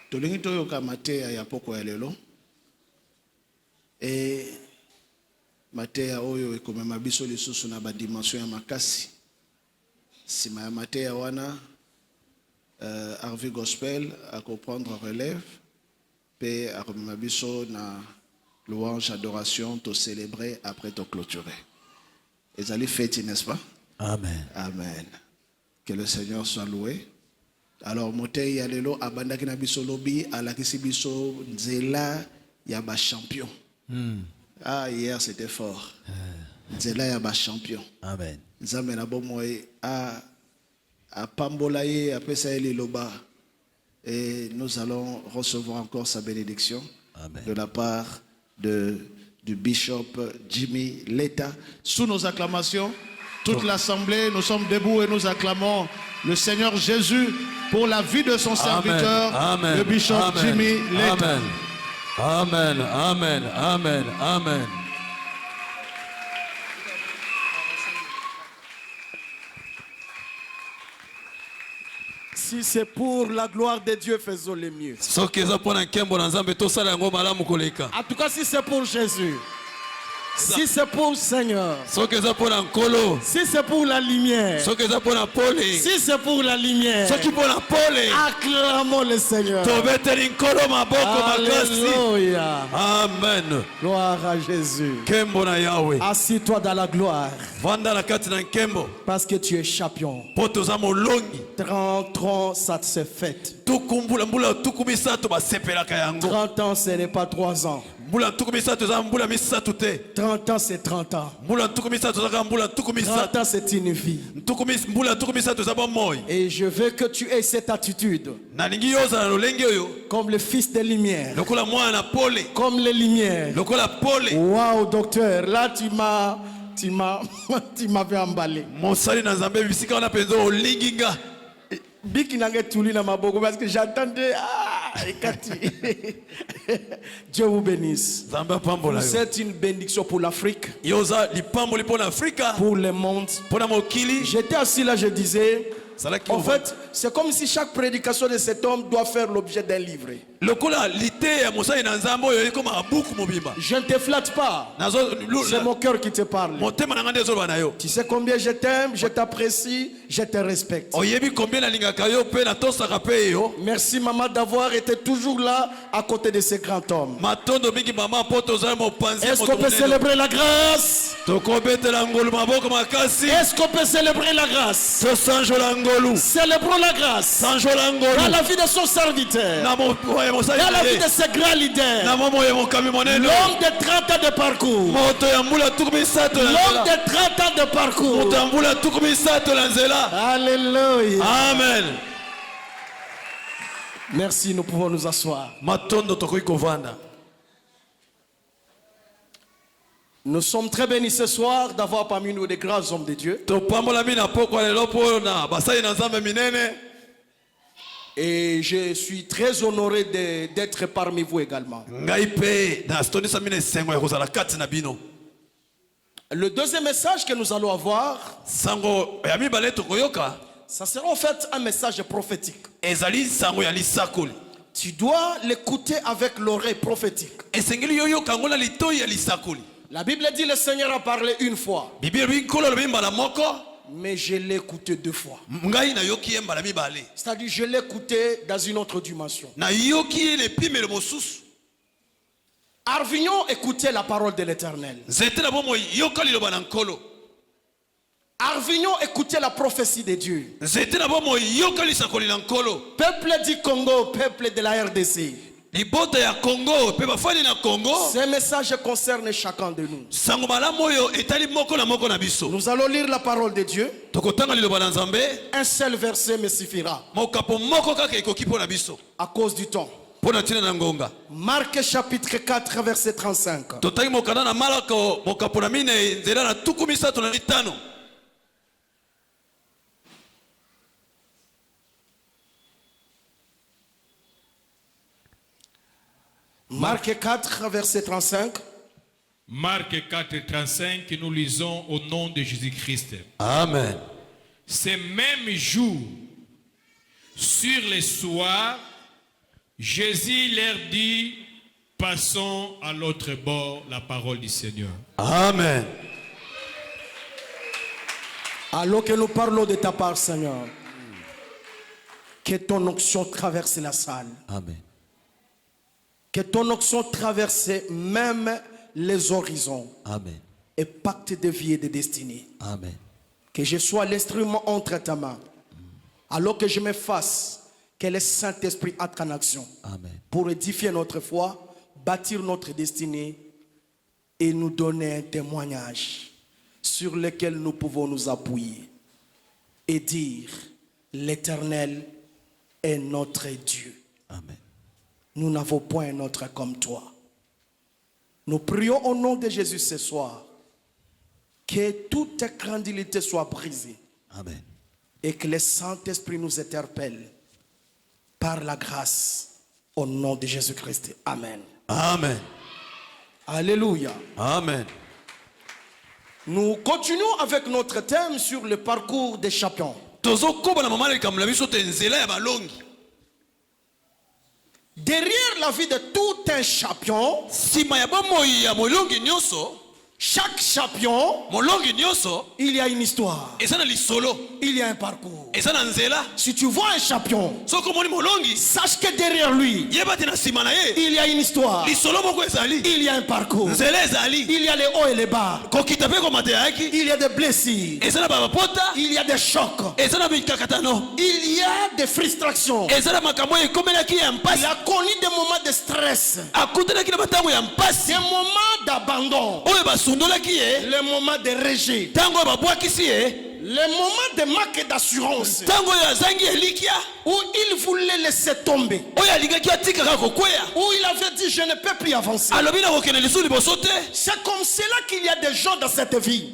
Tolingi toyoka mateya ya poko ya lelo. Et mateya oyo ekomema biso lisusu na ba dimension ya makasi. Sima ya mateya wana Harvey Gospel à comprendre relève pe akomema biso na louange adoration to célébrer après to clôturer. Ezali fête, n'est-ce pas? Amen. Amen. Que le Seigneur soit loué. Alors moté ya lelo abandaki na biso lobi alakisi biso nzela ya ba champion. Ah, hier c'était fort. Nzela ya ba champion. Amen. Nzambe na bomoy a pambola ye apesa ele loba. Et nous allons recevoir encore sa bénédiction. Amen. De la part du bishop Jimmy Leta. Sous nos acclamations, toute l'assemblée, nous sommes debout et nous acclamons le Seigneur Jésus pour la vie de son serviteur, Amen. le bishop Amen. Jimmy Leta. Amen. Amen. Amen. Amen. Si c'est pour la gloire de Dieu, faisons le mieux. En tout cas, si c'est pour Jésus, si c'est pour le Seigneur, si c'est pour la lumière, si c'est pour la lumière, acclamons le Seigneur. Alléluia. Amen. Gloire à Jésus. Assis-toi dans la gloire. Parce que tu es champion. 30 ans, ça s'est fait. 30 ans, ce n'est pas 3 ans. 30 ans, c'est 30 ans. 30 ans, c'est une vie. Et je veux que tu aies cette attitude. Comme le fils de lumière. Comme les lumières. Waouh, docteur, là tu m'avais emballé. Biki nange tuli na maboko parce que j'attendais Dieu vous bénisse. Vous êtes une bénédiction pour l'Afrique, pour le monde. J'étais assis là, je disais, en fait, c'est comme si chaque prédication de cet homme doit faire l'objet d'un livret. Je ne te flatte pas. C'est mon cœur qui te parle. Tu sais combien je t'aime, je t'apprécie, je te respecte. Merci maman d'avoir été toujours là à côté de ce grand homme. Est-ce qu'on peut célébrer la grâce? Est-ce qu'on peut célébrer la grâce? Célébrons la grâce dans la vie de son serviteur, dans la vie de ce grand leader, l'homme de 30 ans de parcours, l'homme de 30 ans de parcours. Alléluia. Amen. Merci, nous pouvons nous asseoir. Nous sommes très bénis ce soir d'avoir parmi nous des grands hommes de Dieu. Et je suis très honoré d'être parmi vous également. Le deuxième message que nous allons avoir, ça sera en fait un message prophétique. Tu dois l'écouter avec l'oreille prophétique. La Bible dit le Seigneur a parlé une fois, mais je l'ai écouté 2 fois. C'est-à-dire je l'ai écouté dans une autre dimension. Arvignon écoutait la parole de l'Éternel. Arvignon écoutait la prophétie de Dieu. Peuple du Congo, peuple de la RDC. Ce message concerne chacun de nous. Nous allons lire la parole de Dieu. Un seul verset me suffira à cause du temps. Marc chapitre 4 verset 35. Marc 4 verset 35. Marc 4, 35, nous lisons au nom de Jésus-Christ. Amen. Ce même jour, sur le soir, Jésus leur dit, passons à l'autre bord, la parole du Seigneur. Amen. Alors que nous parlons de ta part, Seigneur, que ton onction traverse la salle. Amen. Que ton onction traverse même les horizons. Amen. Et pacte de vie et de destinée. Amen. Que je sois l'instrument entre ta main. Alors que je me fasse, que le Saint-Esprit entre en action. Amen. Pour édifier notre foi, bâtir notre destinée et nous donner un témoignage sur lequel nous pouvons nous appuyer et dire l'Éternel est notre Dieu. Amen. Nous n'avons point un autre comme toi. Nous prions au nom de Jésus ce soir que toute crédulité soit brisée. Amen. Et que le Saint-Esprit nous interpelle par la grâce au nom de Jésus-Christ. Amen. Amen. Alléluia. Amen. Nous continuons avec notre thème sur le parcours des champions. Derrière la vie de tout un champion, chaque champion, il y a une histoire. Il y a un parcours. Si tu vois un champion, sache que derrière lui, il y a une histoire. Il y a un parcours. Il y a les hauts et les bas. Il y a des blessures. Il y a des chocs. Il y a des frustrations. Il a connu des moments de stress. Des moments d'abandon. Le moment de rejet. Le moment de manque d'assurance. Où il voulait laisser tomber. Où il avait dit je ne peux plus avancer. C'est comme cela qu'il y a des gens dans cette vie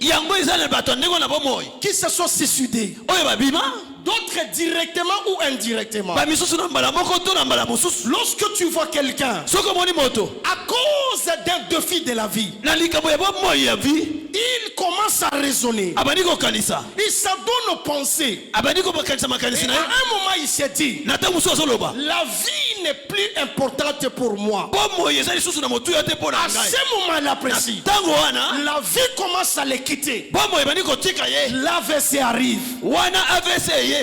qui se sont suicidés. D'autres directement ou indirectement. Lorsque tu vois quelqu'un à cause d'un défi de la vie, il commence à raisonner. Il s'adonne aux pensées. Et à un moment il s'est dit, la vie n'est plus importante pour moi. À ce moment-là précis, la vie commence à le quitter. L'AVC arrive.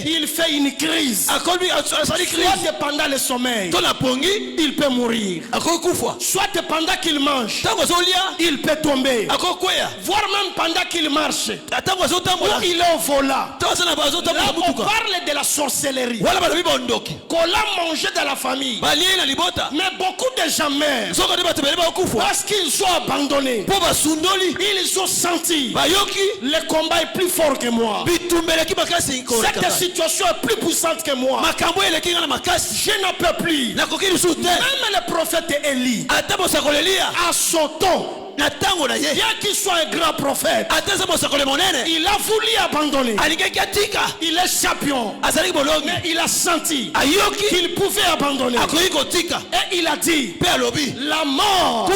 Il fait une crise. Soit pendant le sommeil, il peut mourir. Soit pendant qu'il mange, il peut tomber. Voire même pendant qu'il marche, ou il est au volant. Là on parle de la sorcellerie qu'on a mangé dans la famille. Mais beaucoup de gens meurent parce qu'ils ont abandonné. Ils ont senti le combat est plus fort que moi. Cette situation est plus puissante que moi. Je n'en peux plus. Même le prophète Élie, à son temps, bien qu'il soit un grand prophète, il a voulu abandonner. Il est champion, mais il a senti qu'il pouvait abandonner. Et il a dit, la mort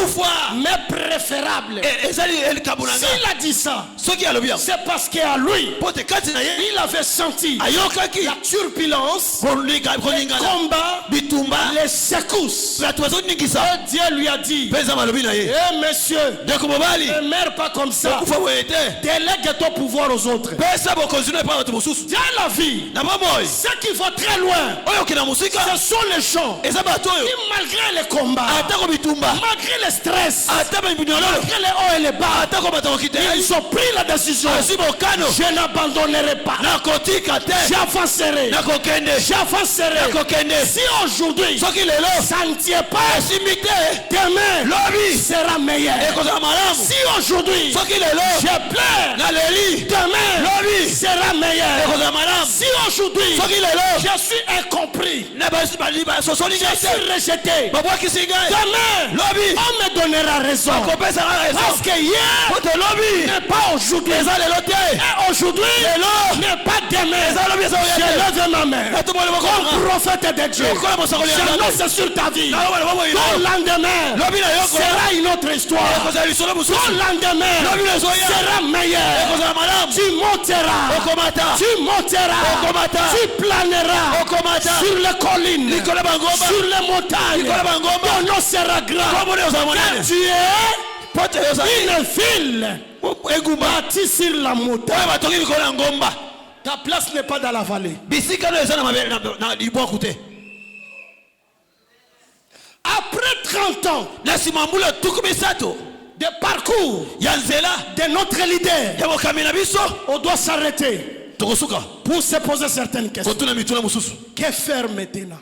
m'est préférable. S'il a dit ça, c'est parce qu'à lui, il avait senti la turbulence, le combat, les secousses. Et Dieu lui a dit, eh monsieur, ne meurs pas comme ça. Délègue ton pouvoir aux autres. Dans la vie, ceux qui vont très loin, ce sont les gens qui, malgré les combats, malgré le stress, malgré les hauts et les bas, ils ont pris la décision. Je n'abandonnerai pas. J'avancerai. Si aujourd'hui ça ne tient pas, demain sera meilleur. Si aujourd'hui je pleure, demain sera meilleur. Si aujourd'hui je suis incompris, je suis rejeté, demain on me donnera raison. Parce que hier n'est pas aujourd'hui, et aujourd'hui n'est pas demain. Je lève ma main comme prophète de Dieu. J'annonce sur ta vie, ton lendemain sera une autre histoire. Ton lendemain sera meilleur. Tu monteras. Tu monteras. Tu planeras sur les collines, sur les montagnes. Ton nom sera grand. Car tu es une ville bâtie sur la montagne. Ta place n'est pas dans la vallée. Après 30 ans de parcours de notre leader, on doit s'arrêter pour se poser certaines questions. Que faire maintenant?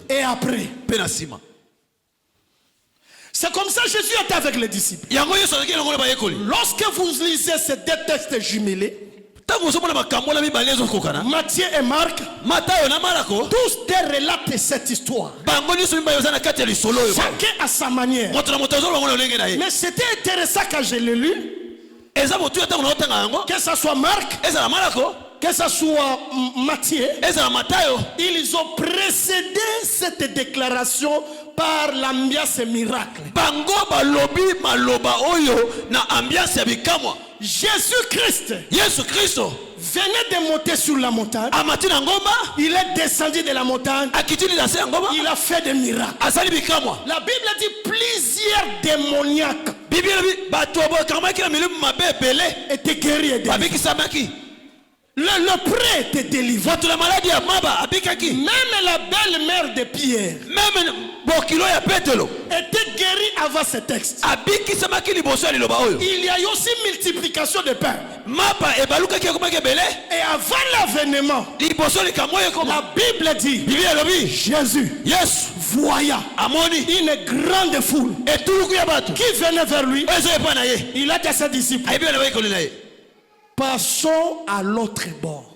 Et après? C'est comme ça que Jésus était avec les disciples. Lorsque vous lisez ces deux textes jumelés, Matthieu et Marc, tous relatent cette histoire. Chacun à sa manière. Mais c'était intéressant quand je l'ai lu. Que ce soit Marc, que ce soit Matthieu, ils ont précédé cette déclaration par l'ambiance miracle. Jésus-Christ venait de monter sur la montagne. Il est descendu de la montagne. Il a fait des miracles. La Bible dit plusieurs démoniaques étaient guéris. Le lepreux était délivré. Même la belle-mère de Pierre était guérie avant ce texte. Il y a eu aussi multiplication de pain. Et avant l'avènement, la Bible dit Jésus voyant une grande foule qui venait vers lui, il a dit à ses disciples, passons à l'autre bord.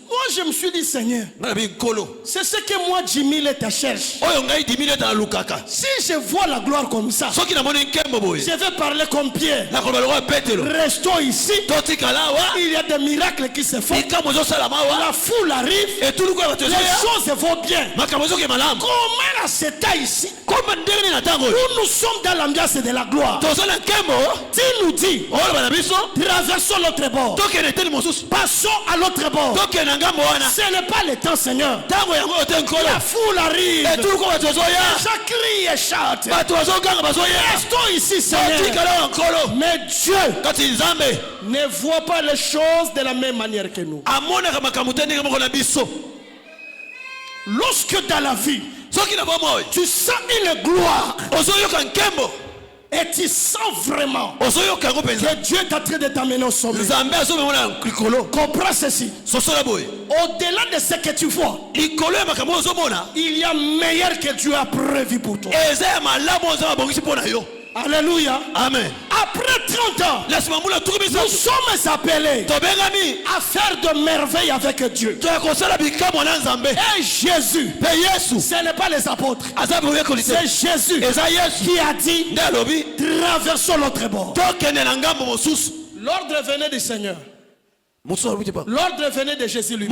Moi je me suis dit, Seigneur, c'est ce que moi Jimmy te cherche. Si je vois la gloire comme ça, je vais parler comme Pierre. Restons ici. Il y a des miracles qui se font. La foule arrive. Les choses vont bien. Comment à cet état ici, où nous sommes dans l'ambiance de la gloire, tu nous dis, traversons l'autre bord, passons à l'autre bord. Ce n'est pas le temps, Seigneur. La foule arrive. Chaque cri et chante. Restons ici, Seigneur. Mais Dieu ne voit pas les choses de la même manière que nous. Lorsque dans la vie tu sens une gloire et tu sens vraiment que Dieu est en train de t'amener au sommet, comprends ceci. Au-delà de ce que tu vois, il y a meilleur que Dieu a prévu pour toi. Alléluia. Amen. Après 30 ans, nous sommes appelés à faire de merveilles avec Dieu. Et Jésus, ce n'est pas les apôtres, c'est Jésus qui a dit, traversons l'autre bord. L'ordre venait du Seigneur. L'ordre venait de Jésus lui.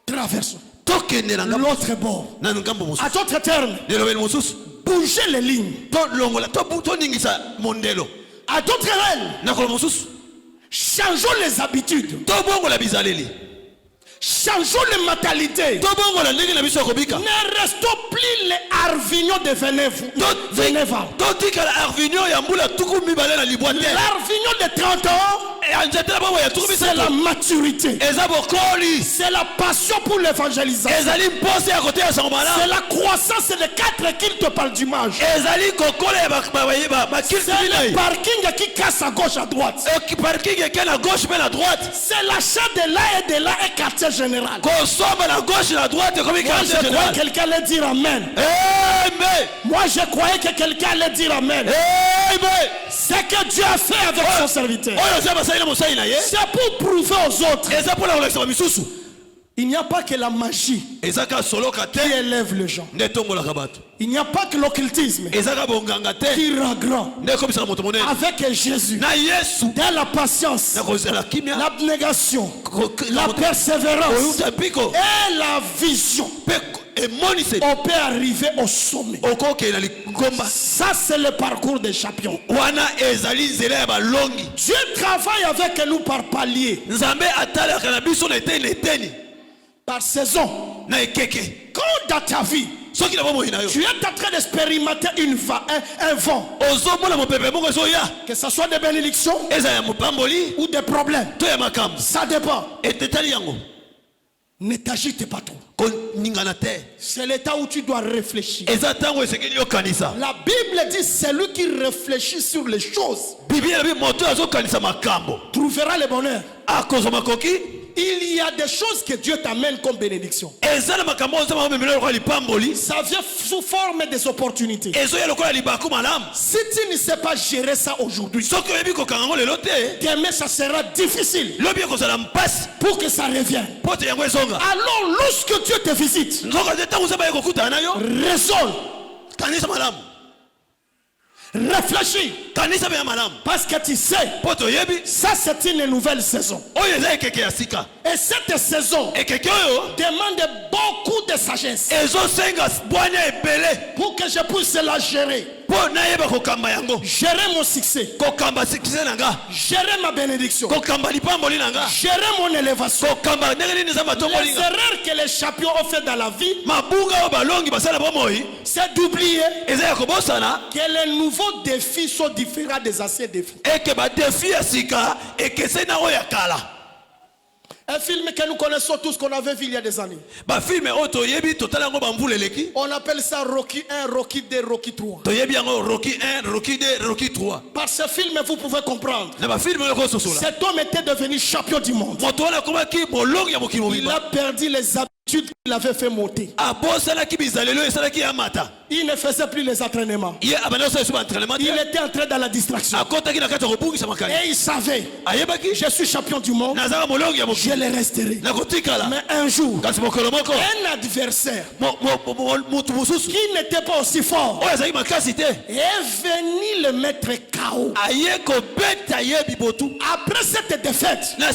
Traversons l'autre bord. À d'autres termes, bouger les lignes. À d'autres règles, changeons les habitudes. Changeons les mentalités. Ne restons plus les Arvignons de Vénéva. L'Arvignon de 30 ans, c'est la maturité. C'est la passion pour l'évangélisation. C'est la croissance des 4 qui te parlent du mage. C'est le parking qui casse à gauche à droite. C'est l'achat de là et de là et quartier général. Moi je crois que quelqu'un allait dire amen. Moi je croyais que quelqu'un allait dire amen. Ce que Dieu a fait avec son serviteur, c'est pour prouver aux autres. Il n'y a pas que la magie qui élève les gens. Il n'y a pas que l'occultisme qui rend grand. Avec Jésus, dans la patience, l'abnégation, la persévérance et la vision, on peut arriver au sommet. Ça, c'est le parcours des champions. Dieu travaille avec nous par palier, par saison. Quand dans ta vie, tu es en train d'expérimenter un vent, que ce soit des bénédictions ou des problèmes, ça dépend. Ne t'agite pas trop. C'est l'état où tu dois réfléchir. La Bible dit celui qui réfléchit sur les choses trouvera le bonheur. Il y a des choses que Dieu t'amène comme bénédiction. Ça vient sous forme des opportunités. Si tu ne sais pas gérer ça aujourd'hui, demain ça sera difficile pour que ça revienne. Alors lorsque Dieu te visite, résonne, réfléchis, parce que tu sais, ça c'est une nouvelle saison. Et cette saison demande beaucoup de sagesse pour que je puisse la gérer. Gérer mon succès, gérer ma bénédiction, gérer mon élévation. Les erreurs que les champions ont fait dans la vie, c'est d'oublier que les nouveaux défis sont différents des anciens défis. Un film que nous connaissons tous, qu'on avait vu il y a des années. On appelle ça Rocky 1, Rocky 2, Rocky 3. Par ce film, vous pouvez comprendre. Cet homme était devenu champion du monde. Il a perdu les habitudes qu'il avait fait monter. Il ne faisait plus les entraînements. Il était entré dans la distraction. Et il savait, je suis champion du monde, je le resterai. Mais un jour, un adversaire qui n'était pas aussi fort est venu le mettre KO. Après cette défaite, le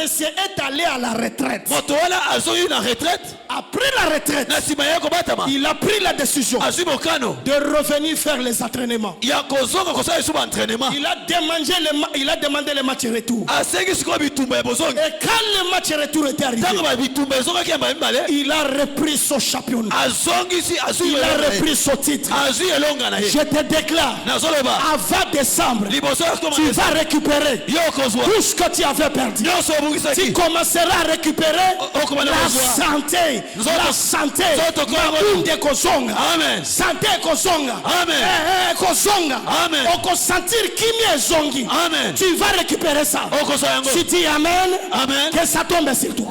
monsieur est allé à la retraite. Après la retraite, il a pris la décision de revenir faire les entraînements. Il a demandé le match retour. Et quand le match retour était arrivé, il a repris son championnat. Il a repris son titre. Je te déclare, avant décembre, tu vas récupérer tout ce que tu avais perdu. Tu commenceras à récupérer la santé. La santé. Amen. Santé kozonga. Amen. Amen. On peut sentir qui est zongi. Amen. Tu vas récupérer ça. Si tu dis amen, amen, que ça tombe sur toi.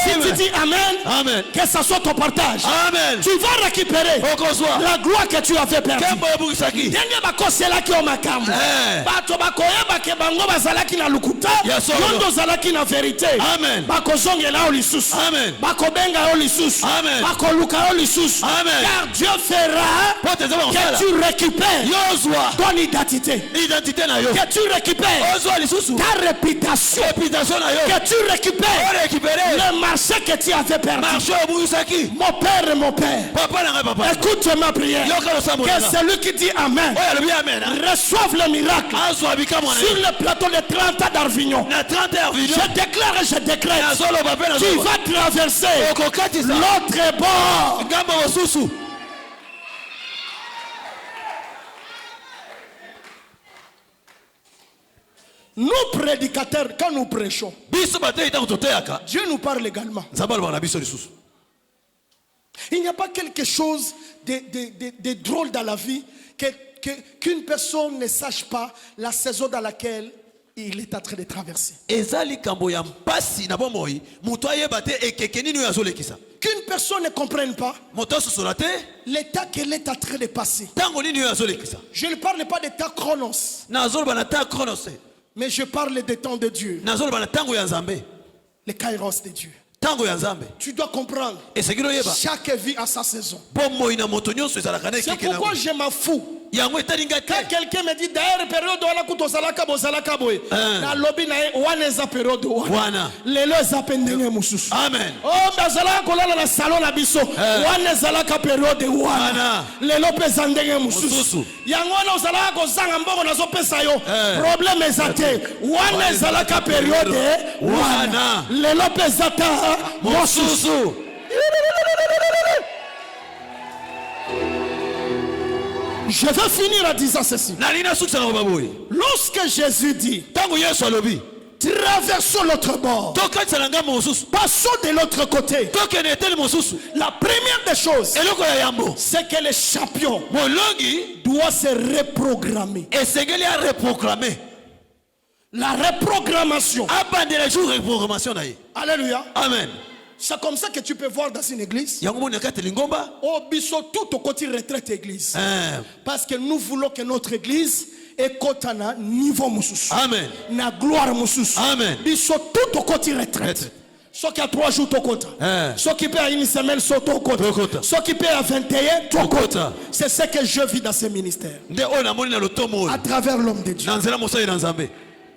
Si tu dis amen, amen, que ça soit ton partage. Amen. Tu vas récupérer la gloire que tu avais perdue. Ndenge bakosela ki o makambo. Bato bakoyeba ke bango bazalaki na lukuta. Yondo zalaki na vérité. Amen. Bakozongela o lisusu. Amen. Bakobenga o lisusu. Amen. Bakoluka o lisusu. Amen. Car Dieu fera que tu récupères ton identité. Que tu récupères ta réputation. Que tu récupères le marché que tu avais perdu. Mon père, écoute ma prière. Que celui qui dit amen reçoive le miracle sur le plateau de 30 ans d'Arvignon. Je déclare et je décrète, tu vas traverser l'autre bord. Nous prédicateurs, quand nous prêchons, Dieu nous parle également. Il n'y a pas quelque chose de drôle dans la vie qu'une personne ne sache pas la saison dans laquelle il est en train de traverser. Qu'une personne ne comprenne pas l'état qu'elle est en train de passer. Je ne parle pas d'état chronos, mais je parle des temps de Dieu, les kairos de Dieu. Tu dois comprendre, chaque vie a sa saison. C'est pourquoi je m'en fous Quand quelqu'un me dit d'ailleurs période wana kutozalaka bozalaka boye na lobby na wana eza période wana lelo eza pendenge mususu Amen. oh bazalaka kolala na salon na biso wana ezalaka période wana lelo pesa ndenge mususu yango wana ozalaka kozanga mbongo nazopesa yo problème eza te wana ezalaka période wana lelo pesa ta mususu. Je vais finir en disant ceci. Lorsque Jésus dit traversons l'autre bord, passons de l'autre côté, la première des choses, c'est que le champion doit se reprogrammer. La reprogrammation. Alléluia. Amen. C'est comme ça que tu peux voir dans une église. Oh, biso tout au côté retraite église. Parce que nous voulons que notre église ait un niveau mususu. Amen. Na gloire mususu. Amen. Biso tout au côté retraite. Ceux qui a 3 jours au côté. Ceux qui paient à une semaine sont au côté. Ceux qui paient à 21 au côté. C'est ce que je vis dans ce ministère. À travers l'homme de Dieu.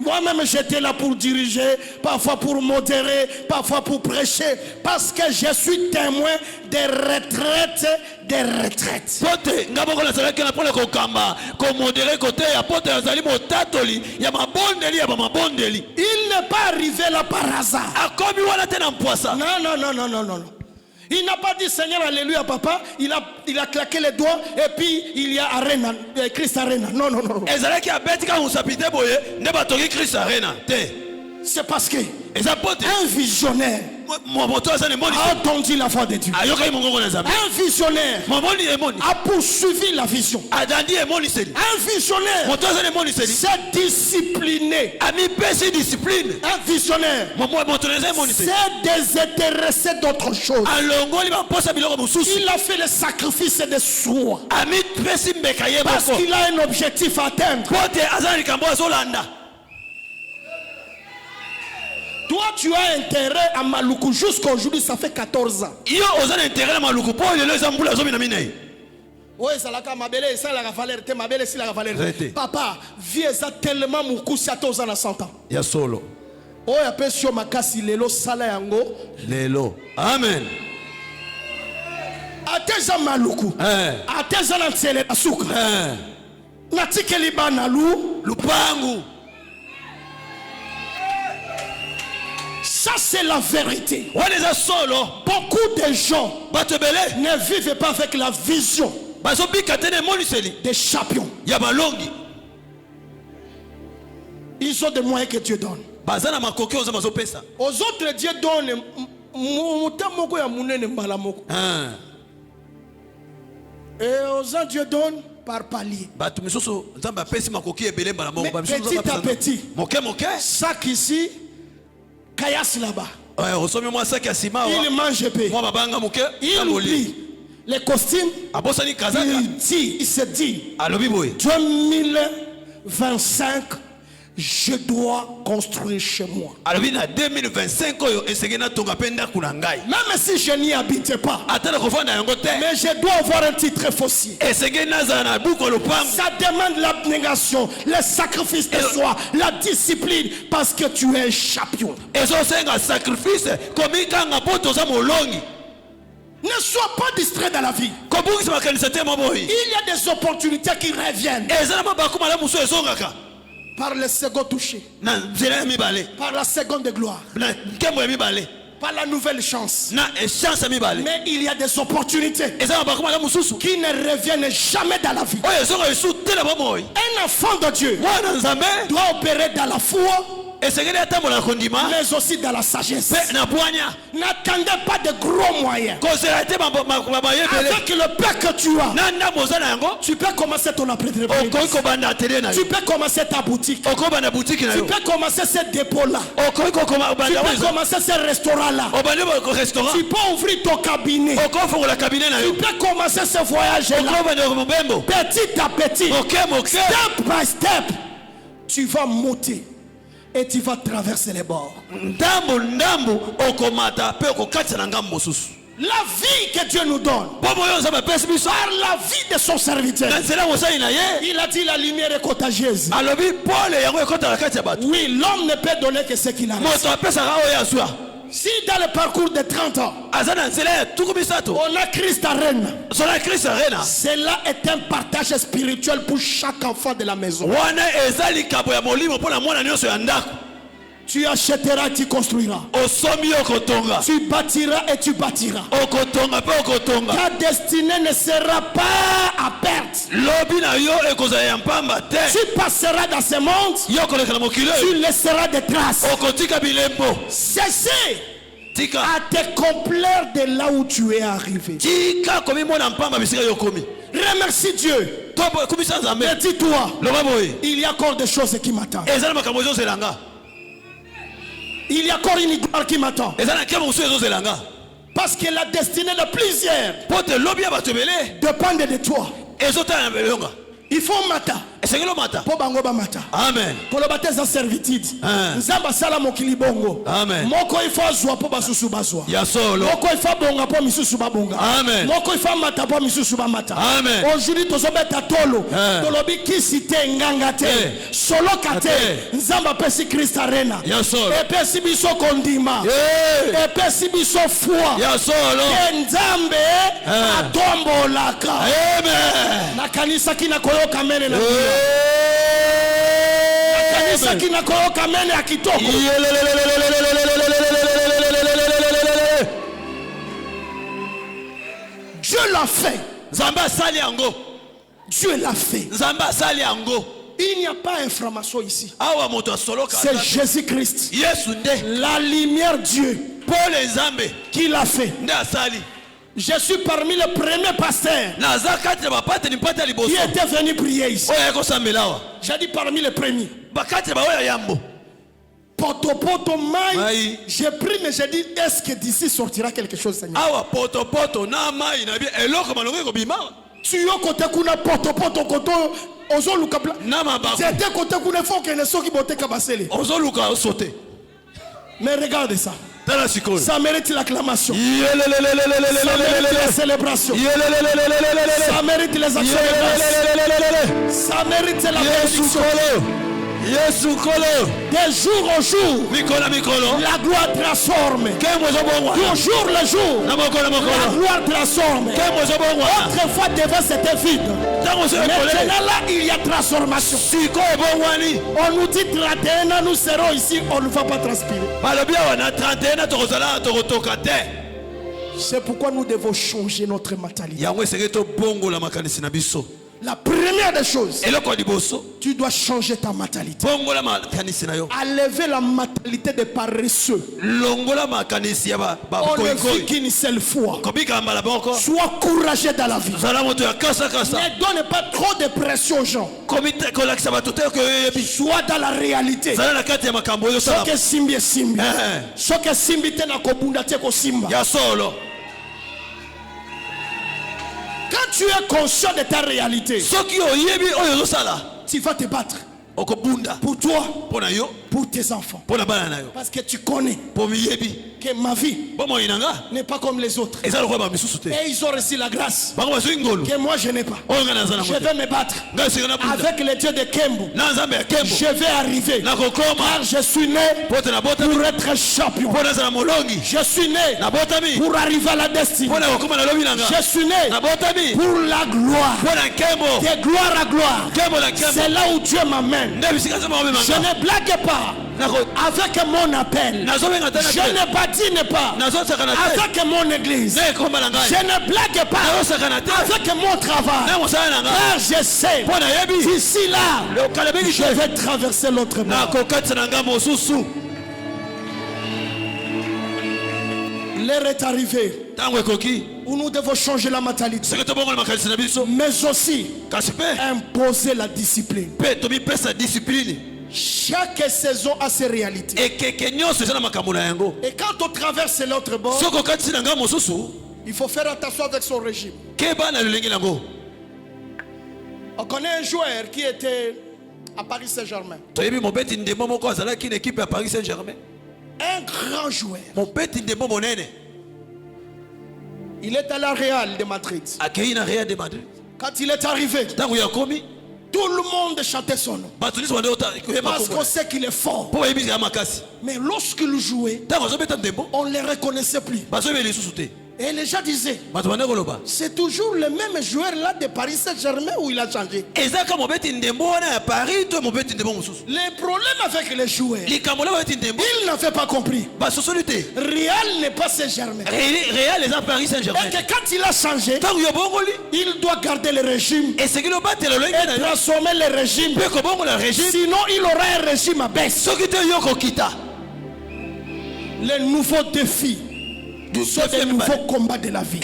Moi-même j'étais là pour diriger, parfois pour modérer, parfois pour prêcher, parce que je suis témoin des retraites, des retraites. Il n'est pas arrivé là par hasard. Non. Il n'a pas dit Seigneur, alléluia papa, il a claqué les doigts et puis il y a Arena, Christ Arena. Non. C'est parce que un visionnaire a entendu la voix de Dieu. Un visionnaire a poursuivi la vision. Un visionnaire s'est discipliné. Un visionnaire s'est désintéressé d'autre chose. Il a fait le sacrifice de soi parce qu'il a un objectif à atteindre. Toi, tu as intérêt à Maluku jusqu'à aujourd'hui, ça fait 14 ans. Papa, vie est tellement moukoussi à 100 ans. Ya solo. Oh, appelle sur ma casse, lelo sala yango. Lelo. Amen. Ateza Maluku. Ateza na tsele asuka. Natikeli banalu lupangu. Ça c'est la vérité. Beaucoup de gens ne vivent pas avec la vision des champions. Ils ont des moyens que Dieu donne. Aux autres, Dieu donne et aux uns Dieu donne par palier. Mais petit à petit, chaque ici Kayas là-bas. Il mange peu. Il oublie les costumes. Il se dit 2025 je dois construire chez moi. Même si je n'y habite pas, mais je dois avoir un titre foncier. Ça demande l'abnégation, le sacrifice de soi, la discipline, parce que tu es un champion. Ne sois pas distrait dans la vie. Il y a des opportunités qui reviennent. Par le second toucher, par la seconde gloire, par la nouvelle chance. Mais il y a des opportunités qui ne reviennent jamais dans la vie. Un enfant de Dieu doit opérer dans la foi, mais aussi dans la sagesse. N'attendez pas de gros moyens. Avec le père que tu as, tu peux commencer ton après-midi. Tu peux commencer ta boutique. Tu peux commencer ce dépôt-là. Tu peux commencer ce restaurant-là. Tu peux ouvrir ton cabinet. Tu peux commencer ce voyage-là. Petit à petit, step by step, tu vas monter. Et tu vas traverser les bords. La vie que Dieu nous donne, par la vie de son serviteur, il a dit la lumière est contagieuse. Oui, l'homme ne peut donner que ce qu'il a. Si dans le parcours de 30 ans, on a Christ à Rennes, cela est un partage spirituel pour chaque enfant de la maison. Tu achèteras, tu construiras. Tu bâtiras et tu bâtiras. Ta destinée ne sera pas à perte. Tu passeras dans ce monde. Tu laisseras des traces. Cessez à te complaire de là où tu es arrivé. Remercie Dieu. Et dis-toi, il y a encore des choses qui m'attendent. Il y a encore une gloire qui m'attend. Parce que la destinée de plusieurs dépend de toi. Il faut matin. Pour bango ba mata. Amen. Pour le baptême en servitude. Nzamba sala mokili bongo. Amen. Moko ifa zwa po basusu bazwa. Ya solo. Moko ifa bonga po misusu ba bonga. Amen. Moko ifa mata po misusu ba mata. Amen. Aujourd'hui tozobeta tolo. Tolobi kisite nganga te. Solo kate. Nzamba pesi Christ arena. Ya solo. E pesi biso kondima. E pesi biso foi. Ya solo. Nzambe atombo laka. Amen. Na kanisa kina koyoka mene na kanisa kina koyoka mene ya kitoko. Dieu l'a fait. Zamba sali ango. Dieu l'a fait. Zamba sali ango. Il n'y a pas d'inflammation ici. Awa moto solo ka. C'est Jésus-Christ. Yesu nde. La lumière Dieu. Pour les Zambe. Qui l'a fait. Nda sali. Je suis parmi les premiers pasteurs qui étaient venus prier ici. J'ai dit parmi les premiers. Poto poto mai. J'ai pris mais j'ai dit est-ce que d'ici sortira quelque chose, Seigneur? Tu es côté kuna poto poto koto ozo luka bla. C'était côté kuna faut que ne soki bote kabasele. Ozo luka sauter. Mais regarde ça. Ça mérite l'acclamation. Ça mérite la célébration. Ça mérite les actions de grâce. Ça mérite la bénédiction. De jour au jour, la gloire transforme. Du jour le jour, la gloire transforme. Autrefois devant c'était vide. Maintenant là il y a transformation. On nous dit 31 ans nous serons ici, on ne va pas transpirer. C'est pourquoi nous devons changer notre mentalité. La première des choses, tu dois changer ta mentalité. Enlever la mentalité des paresseux. On ne vit qu'une seule fois. Sois courageux dans la vie. Ne donne pas trop de pression aux gens. Sois dans la réalité. Ce que simbi simbi. Ce que simbi te na kobunda te ko simba. Quand tu es conscient de ta réalité, tu vas te battre pour toi, pour tes enfants. Parce que tu connais que ma vie n'est pas comme les autres. Et ils ont reçu la grâce que moi je n'ai pas. Je vais me battre avec le Dieu de Kembo. Je vais arriver car je suis né pour être champion. Je suis né pour arriver à la destinée. Je suis né pour la gloire. De gloire à gloire. C'est là où Dieu m'amène. Je ne blague pas avec mon appel. Je ne badine pas avec mon église. Je ne blague pas avec mon travail. Car je sais d'ici là je vais traverser l'autre bord. L'heure est arrivée où nous devons changer la mentalité, mais aussi imposer la discipline. Chaque saison a ses réalités. Et quand on traverse l'autre bord, il faut faire attention avec son régime. On connaît un joueur qui était à Paris Saint-Germain. Un grand joueur. Il est à la Real de Madrid. Quand il est arrivé, tout le monde chantait son nom. Parce qu'on sait qu'il est fort. Mais lorsqu'il jouait, on ne les reconnaissait plus. Et les gens disaient, c'est toujours le même joueur là de Paris Saint-Germain où il a changé. Le problème avec les joueurs, ils n'avaient pas compris. Real n'est pas Saint-Germain. Et que quand il a changé, il doit garder le régime et transformer le régime. Sinon il aura un régime à baisse. Les nouveaux défis, c'est des nouveaux combats de la vie.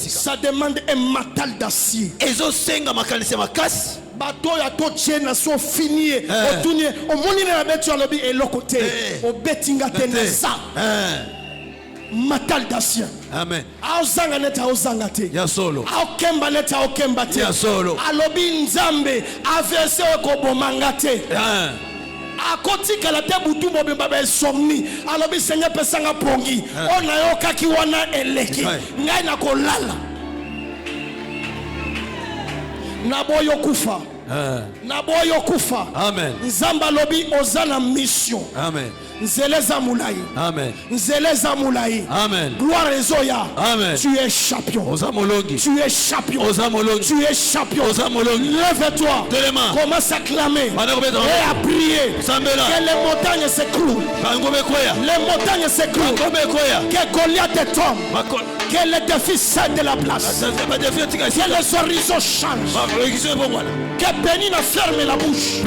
Ça demande un matal d'acier. Bateau ya to tchena so fini otunye omoni na betu ya lobi elokote obetinga tena sa matal d'acier. Amen. Aozanga neta ozanga te. Ya solo. Aokemba neta okemba te. Ya solo. Alobi nzambe avese ko bomanga te. Akoti kala te butu mobimba be somni alobi senya pesanga pongi ona yoka ki wana eleki ngai na kolala naboyo kufa naboyo kufa. Amen. Nzamba lobi ozana mission. Amen. Nzeleza mulai. Amen. Nzeleza mulai. Amen. Gloire ezoya. Amen. Tu es champion. Ozamolongi. Tu es champion. Ozamolongi. Tu es champion. Ozamolongi. Lève-toi. Commence à clamer et à prier. Que les montagnes s'écroulent. Les montagnes s'écroulent. Que Goliath tombe. Que les défis sortent de la place. Que les horizons changent. Que Bénina ferme la bouche.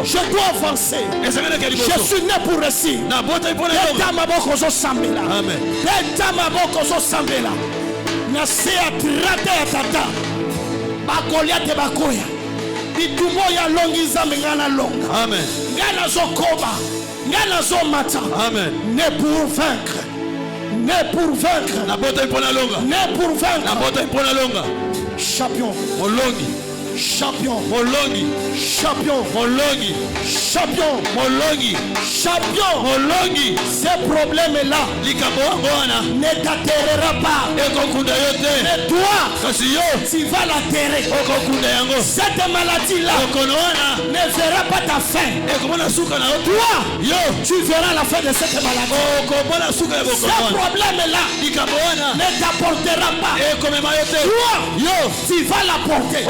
Je dois avancer. Je suis né pour réussir. Leta maboko zo sambela. Amen. Leta maboko zo sambela. Na se atrata ya tata. Bakolia te bakoya. Bitumo ya longi zambe ngana longa. Amen. Ngana zo koba. Ngana zo mata. Amen. Né pour vaincre. Né pour vaincre. Na bota ipona longa. Né pour vaincre. Na bota ipona longa. Champion. Molongi. Champion. Molongi. Champion. Molongi. Champion. Molongi. Champion. Molongi. Ces problèmes-là ne t'atterrera pas. Mais toi, tu vas l'atterrer. Cette maladie-là ne verra pas ta fin. Toi, tu verras la fin de cette maladie. Ce problème-là ne t'apportera pas. Toi, tu vas l'apporter.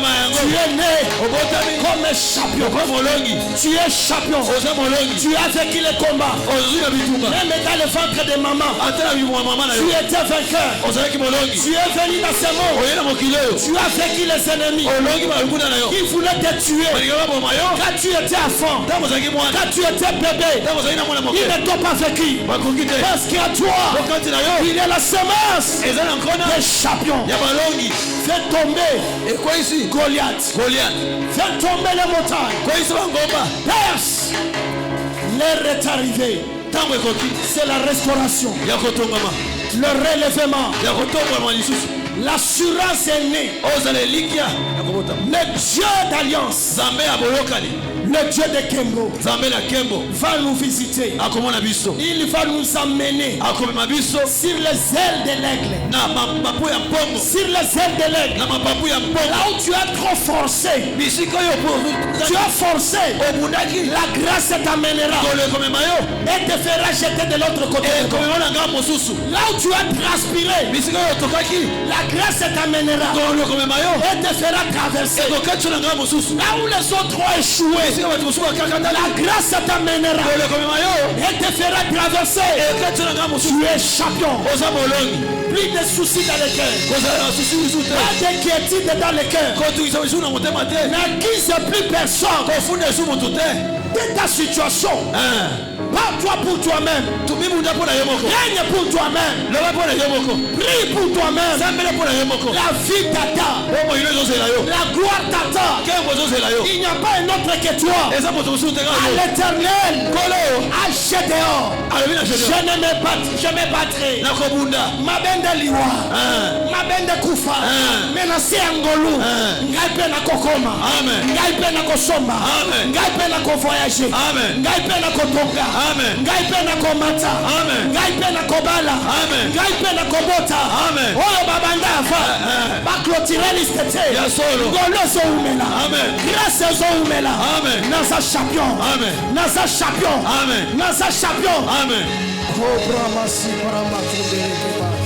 Tu es né comme champion. Tu es champion. Tu as vécu le combat. Même dans le ventre de maman, tu étais vainqueur. Tu es venu dans ce monde. Tu as vécu les ennemis qui voulaient te tuer. Quand tu étais enfant, quand tu étais bébé, ils ne t'ont pas vécu. Parce qu'à toi, il y a la semence des champions. Fais tomber Goliath. Fais tomber les montagnes. Perce. L'heure est arrivée. C'est la restauration. Le relèvement. L'assurance est née. Le Dieu d'alliance, le Dieu de Kembo, va nous visiter. Il va nous amener sur les ailes de l'aigle. Sur les ailes de l'aigle. Là où tu as trop forcé, tu as forcé, la grâce t'amènera et te fera jeter de l'autre côté. Là où tu as transpiré, la grâce t'amènera et te fera traverser. Là où les autres ont échoué, la grâce t'amènera et te fera traverser. Tu es champion. Plus de soucis dans le cœur, pas d'inquiétude dans le cœur. N'accuse plus personne de ta situation. Pas toi pour toi-même. Règne pour toi-même. Prie pour toi-même. La vie t'attend. La gloire t'attend. Il n'y a pas un autre que toi. À l'éternel, à Gédéon, je me battrai. Ma bende liwa, ma bende kufa, menase angolu, ngai pe na kokoma, ngai pe na kosomba, ngai pe na kovoya. voyager. Amen. Ngai pe na kotonga. Amen. Ngai pe na komata. Amen. Ngai pe na kobala. Amen. Ngai pe na kobota. Amen. Oyo babanda afa. Ba clôturer liste te. Ya solo. Ngolo zo umela. Amen. Grâce zo umela. Amen. Nasa champion. Amen. Nasa champion. Amen. Nasa champion. Amen. Cobra masi para matumbe.